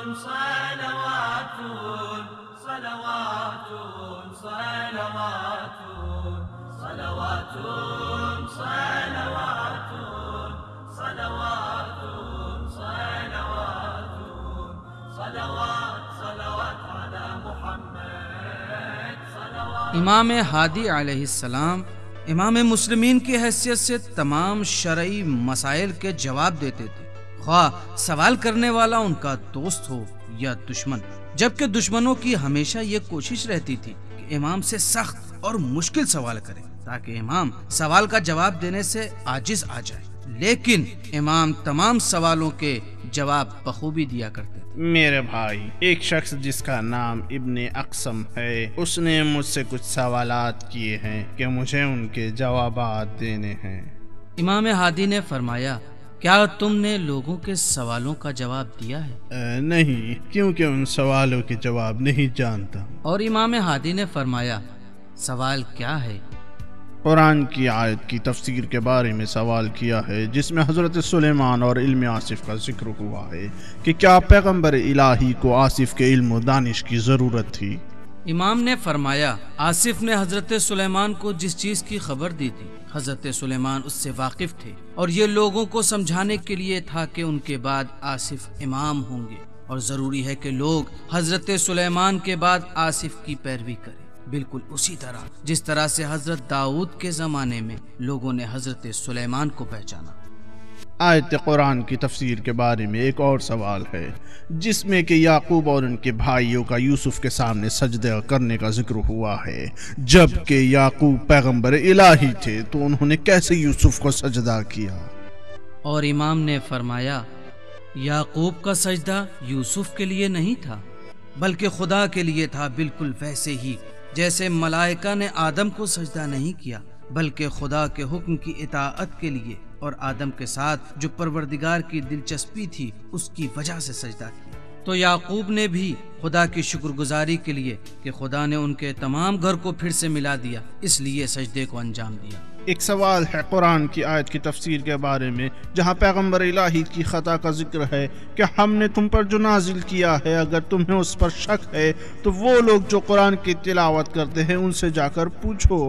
صلوات صلوات صلوات صلوات صلوات صلوات صلوات صلوات صلوات على محمد صلوات۔ امام ہادی علیہ السلام امام مسلمین کی حیثیت سے تمام شرعی مسائل کے جواب دیتے تھے، خواہ سوال کرنے والا ان کا دوست ہو یا دشمن، جبکہ دشمنوں کی ہمیشہ یہ کوشش رہتی تھی کہ امام سے سخت اور مشکل سوال کریں تاکہ امام سوال کا جواب دینے سے عاجز آ جائے، لیکن امام تمام سوالوں کے جواب بخوبی دیا کرتے تھے۔ میرے بھائی، ایک شخص جس کا نام ابن اقسم ہے، اس نے مجھ سے کچھ سوالات کیے ہیں کہ مجھے ان کے جوابات دینے ہیں۔ امام ہادی نے فرمایا، کیا تم نے لوگوں کے سوالوں کا جواب دیا ہے؟ نہیں، کیونکہ ان سوالوں کے جواب نہیں جانتا۔ اور امام ہادی نے فرمایا، سوال کیا ہے؟ قرآن کی آیت کی تفسیر کے بارے میں سوال کیا ہے جس میں حضرت سلیمان اور علم آصف کا ذکر ہوا ہے کہ کیا پیغمبر الہی کو آصف کے علم و دانش کی ضرورت تھی؟ امام نے فرمایا، آصف نے حضرت سلیمان کو جس چیز کی خبر دی تھی حضرت سلیمان اس سے واقف تھے، اور یہ لوگوں کو سمجھانے کے لیے تھا کہ ان کے بعد آصف امام ہوں گے، اور ضروری ہے کہ لوگ حضرت سلیمان کے بعد آصف کی پیروی کریں، بالکل اسی طرح جس طرح سے حضرت داؤد کے زمانے میں لوگوں نے حضرت سلیمان کو پہچانا۔ آیت قرآن کی تفسیر کے بارے میں ایک اور سوال ہے جس میں کہ یعقوب اور ان کے بھائیوں کا یوسف کے سامنے سجدہ کرنے کا ذکر ہوا ہے، جبکہ یعقوب پیغمبر الہی تھے تو انہوں نے کیسے یوسف کو سجدہ کیا؟ اور امام نے فرمایا، یعقوب کا سجدہ یوسف کے لیے نہیں تھا بلکہ خدا کے لیے تھا، بالکل ویسے ہی جیسے ملائکہ نے آدم کو سجدہ نہیں کیا بلکہ خدا کے حکم کی اطاعت کے لیے، اور آدم کے ساتھ جو پروردگار کی دلچسپی تھی اس کی وجہ سے سجدہ کیا، تو یعقوب نے بھی خدا کی شکر گزاری کے لیے کہ خدا نے ان کے تمام گھر کو پھر سے ملا دیا، اس لیے سجدے کو انجام دیا۔ ایک سوال ہے قرآن کی آیت کی تفسیر کے بارے میں جہاں پیغمبر الہی کی خطا کا ذکر ہے کہ ہم نے تم پر جو نازل کیا ہے اگر تمہیں اس پر شک ہے تو وہ لوگ جو قرآن کی تلاوت کرتے ہیں ان سے جا کر پوچھو،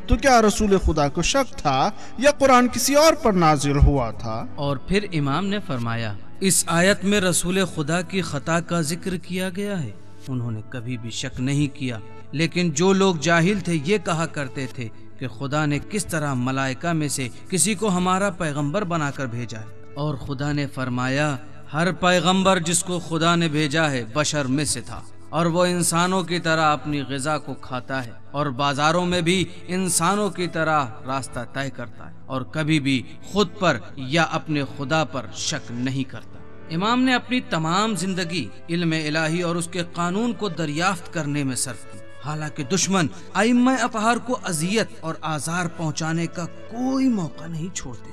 تو کیا رسول خدا کو شک تھا یا قرآن کسی اور پر نازل ہوا تھا؟ اور پھر امام نے فرمایا، اس آیت میں رسول خدا کی خطا کا ذکر کیا گیا ہے، انہوں نے کبھی بھی شک نہیں کیا، لیکن جو لوگ جاہل تھے یہ کہا کرتے تھے کہ خدا نے کس طرح ملائکہ میں سے کسی کو ہمارا پیغمبر بنا کر بھیجا ہے، اور خدا نے فرمایا، ہر پیغمبر جس کو خدا نے بھیجا ہے بشر میں سے تھا، اور وہ انسانوں کی طرح اپنی غذا کو کھاتا ہے اور بازاروں میں بھی انسانوں کی طرح راستہ طے کرتا ہے، اور کبھی بھی خود پر یا اپنے خدا پر شک نہیں کرتا۔ امام نے اپنی تمام زندگی علم الہی اور اس کے قانون کو دریافت کرنے میں صرف کی، حالانکہ دشمن ائمہ اطہار کو اذیت اور آزار پہنچانے کا کوئی موقع نہیں چھوڑتے۔